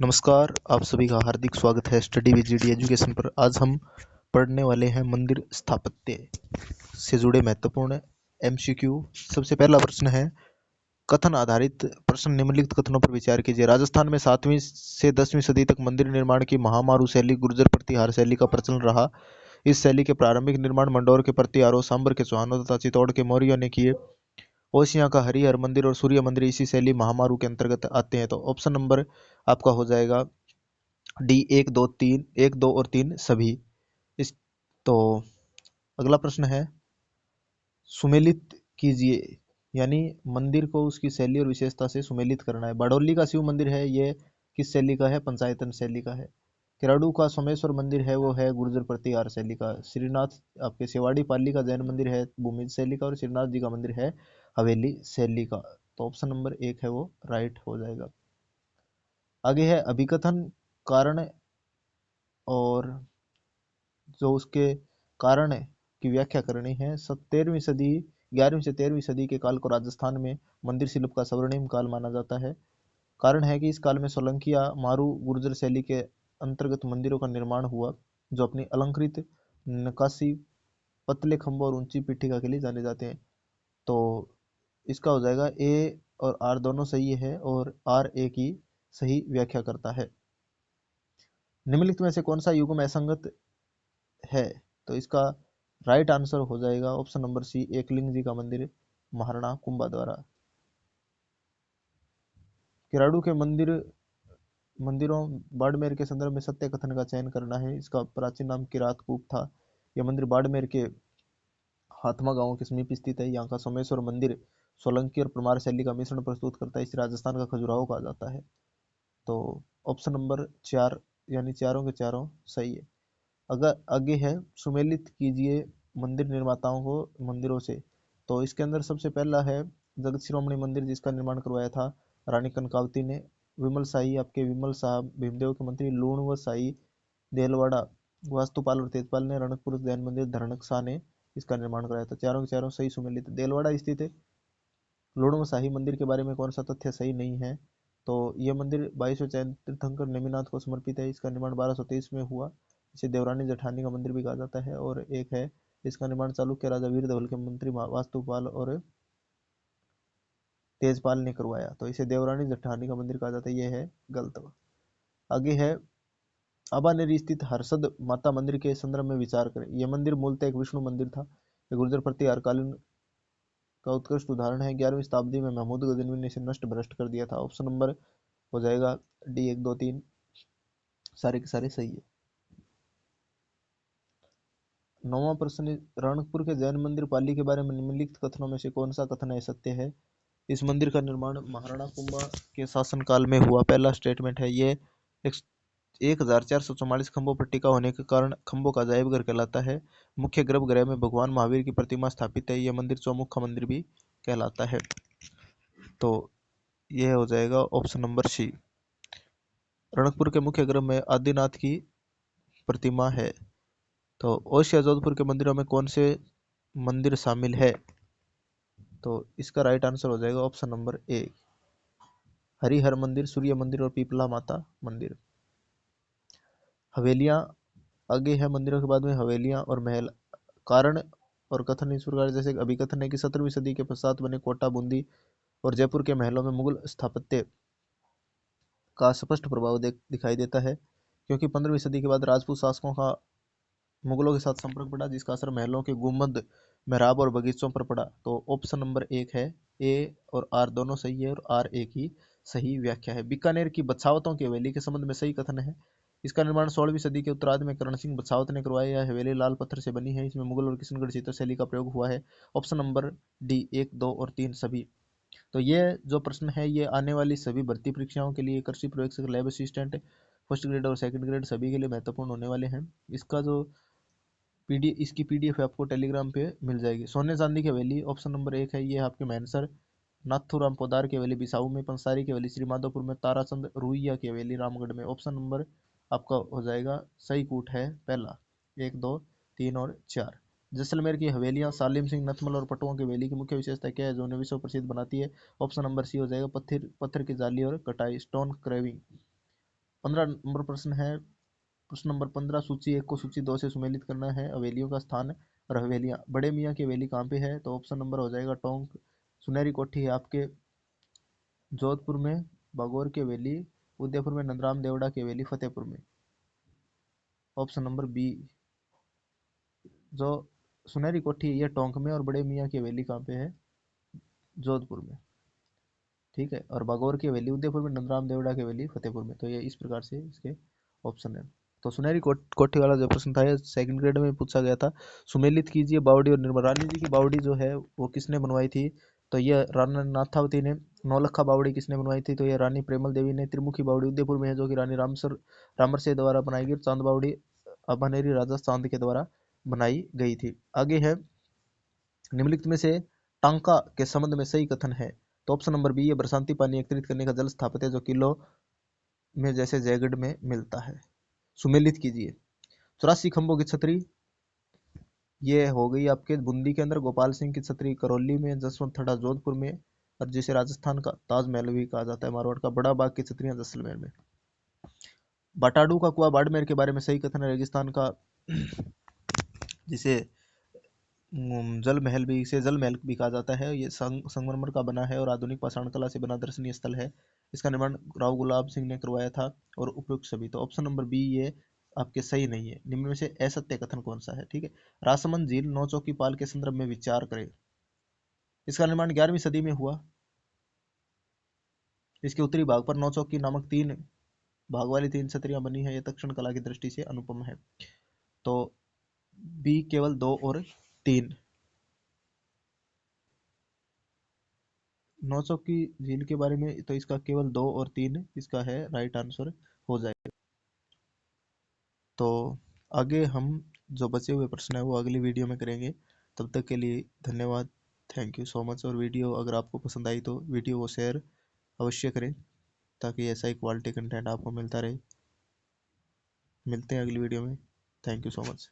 नमस्कार, आप सभी का हार्दिक स्वागत है स्टडी विद जीडी एजुकेशन पर। आज हम पढ़ने वाले हैं मंदिर स्थापत्य से जुड़े महत्वपूर्ण एमसीक्यू। सबसे पहला प्रश्न है, कथन आधारित प्रश्न। निम्नलिखित कथनों पर विचार कीजिए। राजस्थान में 7वीं से 10वीं सदी तक मंदिर निर्माण की महामारू शैली गुर्जर प्रतिहार शैली का प्रचलन रहा। इस शैली के प्रारंभिक निर्माण मंडौर के प्रतिहारों, सांबर के चौहानों तथा चित्तौड़ के मौर्यों ने किए। ओसियां का हरिहर मंदिर और सूर्य मंदिर इसी शैली महामारू के अंतर्गत आते हैं। तो ऑप्शन नंबर आपका हो जाएगा डी, एक दो तीन, एक दो और तीन सभी। इस तो अगला प्रश्न है, सुमेलित कीजिए, यानी मंदिर को उसकी शैली और विशेषता से सुमेलित करना है। बारडोली का शिव मंदिर है, ये किस शैली का है? पंचायतन शैली का है। किराडू का सोमेश्वर मंदिर है, वो है गुर्जर प्रतिहार शैली का। श्रीनाथ आपके सेवाड़ी पाली का जैन मंदिर है भूमिज शैली का, और श्रीनाथ जी का मंदिर है हवेली शैली का। तो ऑप्शन नंबर एक है वो राइट हो जाएगा। आगे है अभिकथन, कारण और जो उसके कारण की व्याख्या करनी है। 13वीं सदी 11वीं से 13वीं सदी के काल को राजस्थान में मंदिर शिल्प का स्वर्णिम काल माना जाता है। कारण है कि इस काल में सोलंकिया मारू गुर्जर शैली के अंतर्गत मंदिरों का निर्माण हुआ, जो अपनी अलंकृत नक्काशी, पतले खंभों और ऊंची पीठिका के लिए जाने जाते हैं। तो इसका हो जाएगा ए और आर दोनों सही है, और आर ए की सही व्याख्या करता है। निम्नलिखित में से कौन सा युग्म असंगत है? तो इसका राइट आंसर हो जाएगा option number C, Ekling ji का मंदिर महाराणा कुंभा द्वारा। किराडू के मंदिरों बाड़मेर के संदर्भ में सत्य कथन का चयन करना है। इसका प्राचीन नाम किरात कूप था। यह मंदिर बाड़मेर के हाथमा गांव के समीप स्थित है। यहाँ का सोमेश्वर मंदिर सोलंकी और परमार शैली का मिश्रण प्रस्तुत करता है। इसे राजस्थान का खजुराहो कहा जाता है। तो ऑप्शन नंबर 4, यानी चारों के चारों सही है। अगर आगे है, सुमेलित कीजिए मंदिर निर्माताओं को मंदिरों से। तो इसके अंदर सबसे पहला है जगत शिरोमणि मंदिर, जिसका निर्माण करवाया था रानी कनकावती ने। विमल शाही आपके विमल साहब भीमदेव के मंत्री। लूण व शाही देलवाड़ा वास्तुपाल और तेजपाल ने। रणकपुर जैन मंदिर धरणक शाह ने इसका निर्माण कराया था। चारों के चारों सही सुमेलित। देलवाड़ा स्थित है। लूण व शाही मंदिर के बारे में कौन सा तथ्य सही नहीं है? तो यह मंदिर 22वें जैन तीर्थंकर नेमिनाथ को समर्पित है। इसका निर्माण 1223 में हुआ। इसे देवरानी जेठानी का मंदिर भी कहा जाता है। और एक है, इसका निर्माण चालुक्य राजा वीरधवल के मंत्री वास्तुपाल और तेजपाल ने करवाया। तो इसे देवरानी जेठानी का मंदिर कहा जाता है, यह है गलत। आगे है, आबानेरी स्थित हर्षद माता मंदिर के संदर्भ में विचार करें। यह मंदिर मूलतः एक विष्णु मंदिर था। यह गुर्जर प्रतिहारकालीन का उत्कृष्ट उदाहरण है। 11वीं शताब्दी में महमूद गजनवी ने इसे नष्ट भ्रष्ट कर दिया था। ऑप्शन नंबर हो जाएगा डी, एक दो तीन सारे के सारे सही है। 9वां प्रश्न, रणकपुर के जैन मंदिर पाली के बारे में निम्नलिखित कथनों में से कौन सा कथन है सत्य है? इस मंदिर का निर्माण महाराणा कुंभा के शासनकाल में हुआ। पहला स्टेटमेंट है, ये 1444 खंभों पर टिका होने के कारण खंभों का अजायब घर कहलाता है। मुख्य गर्भगृह में भगवान महावीर की प्रतिमा स्थापित है। यह मंदिर चौमुखा मंदिर भी कहलाता है। तो यह हो जाएगा ऑप्शन नंबर सी। रणकपुर के मुख्य गर्भ में आदिनाथ की प्रतिमा है। तो ओसिया जोधपुर के मंदिरों में कौन से मंदिर शामिल है? तो इसका राइट आंसर हो जाएगा ऑप्शन नंबर ए, हरिहर मंदिर, सूर्य मंदिर और पीपला माता मंदिर। हवेलियां आगे है, मंदिरों के बाद में हवेलियां और महल। कारण और कथन इस प्रकार जैसे अभिकथन है कि 17वीं सदी के पश्चात बने कोटा, बूंदी और जयपुर के महलों में मुगल स्थापत्य का स्पष्ट प्रभाव दिखाई देता है, क्योंकि 15वीं सदी के बाद राजपूत शासकों का मुगलों के साथ संपर्क पड़ा, जिसका असर महलों के गुंबद, मेहराब और बगीचों पर पड़ा। तो ऑप्शन नंबर एक है, ए और आर दोनों सही है, और आर ए की सही व्याख्या है। बीकानेर की बछावतों की हवेली के संबंध में सही कथन है। इसका निर्माण 16वीं सदी के उत्तरार्ध में करण सिंह बछावत ने करवाया। यह हवेली लाल पत्थर से बनी है। इसमें मुगल और किशनगढ़ चित्रशैली का प्रयोग हुआ है। ऑप्शन नंबर डी, एक दो और तीन सभी। तो ये जो प्रश्न है, ये आने वाली सभी भर्ती परीक्षाओं के लिए, कृषि पर्यवेक्षक, लैब असिस्टेंट, फर्स्ट ग्रेड और सेकंड ग्रेड सभी के लिए महत्वपूर्ण होने वाले हैं। इसका जो इसकी पीडीएफ आपको टेलीग्राम पे मिल जाएगी। सोने चांदी की हवेली ऑप्शन नंबर एक है, ये आपके मैनसर। नाथूराम पोदार की हवेली बिसाऊ में। पंसारी की हवेली श्री माधोपुर में। ताराचंद रुइया की हवेली रामगढ़ में। ऑप्शन नंबर आपका हो जाएगा सही कूट है पहला, एक दो तीन और चार। जैसलमेर की हवेलियां सालिम सिंह, नथमल और पटुओं की हवेली की मुख्य विशेषता क्या है जो उन्हें विश्व प्रसिद्ध बनाती है? ऑप्शन नंबर सी हो जाएगा पत्थर पत्थर की जाली और कटाई, स्टोन क्रेविंग। 15 नंबर प्रश्न है, प्रश्न नंबर 15, सूची 1 को सूची 2 से सुमेलित करना है। हवेलियों का स्थान और हवेलियां। बड़े मियाँ की हवेली कहाँ पे है? तो ऑप्शन नंबर हो जाएगा टोंक। सुनहरी कोठी है आपके जोधपुर में, बागौर की हवेली उदयपुर में, नंदराम देवड़ा की हवेली फतेहपुर में। ऑप्शन नंबर बी, जो सुनहरी कोठी है ये टोंक में और बड़े मियाँ की हवेली कहाँ पे है? जोधपुर में। ठीक है, और बागौर की हवेली उदयपुर में, नंदराम देवड़ा की हवेली फतेहपुर में। तो ये इस प्रकार से इसके ऑप्शन है। तो सुनहरी कोठी वाला जो प्रश्न था ये सेकंड ग्रेड में पूछा गया था। सुमेलित कीजिए बावड़ी और निर्मल। रानी जी की बावड़ी जो है वो किसने बनवाई थी? तो ये रानी नाथावती ने। नौलखा बावड़ी किसने बनवाई थी? तो ये रानी प्रेमल देवी ने। त्रिमुखी बावड़ी उदयपुर में है जो कि रानी रामर से द्वारा बनाई गई। चांद बावड़ी अभानेरी राजा चांद के द्वारा बनाई गई थी। आगे है, निम्नलिखित में से टांका के संबंध में सही कथन है? तो ऑप्शन नंबर बी, ये बरसाती पानी एकत्रित करने का जल स्थापित है जो किलो में जैसे जयगढ़ में मिलता है। सुमेलित कीजिए। 84 खंभों की छतरी ये हो गई आपके बूंदी के अंदर। गोपाल सिंह की छतरी करौली में, जसवंत थड़ा जोधपुर में, और जिसे राजस्थान का ताजमहल भी कहा जाता है मारवाड़ का। बड़ा बाग की छतरियां जैसलमेर में। बटाडू का कुआं बाड़मेर के बारे में सही कथन है? रेगिस्तान का जिसे जल महल भी, इसे जल महल भी कहा जाता है। ये संगमरमर का बना है और आधुनिक पाषाण कला से बना दर्शनीय स्थल है। इसका निर्माण राव गुलाब सिंह ने करवाया था और उपयुक्त सभी। तो ऑप्शन नंबर बी ये आपके सही नहीं है। निम्न में से असत्य कथन कौन सा है? ठीक है, रासमंद झील नौचौकी पाल के संदर्भ में विचार करें। इसका निर्माण 11वीं सदी में हुआ। इसके उत्तरी भाग पर नौचौकी नामक 3 भाग वाली 3 छतरियां बनी है। यह दक्षिण कला की दृष्टि से अनुपम है। तो बी केवल 2 और 3। नौचौकी झील के बारे में तो इसका केवल 2 और 3 इसका है राइट आंसर हो जाएगा। तो आगे हम जो बचे हुए प्रश्न है वो अगली वीडियो में करेंगे। तब तक के लिए धन्यवाद। Thank you so much. और वीडियो अगर आपको पसंद आई तो वीडियो को शेयर अवश्य करें ताकि ऐसा ही क्वालिटी कंटेंट आपको मिलता रहे। मिलते हैं अगली वीडियो में। Thank you so much.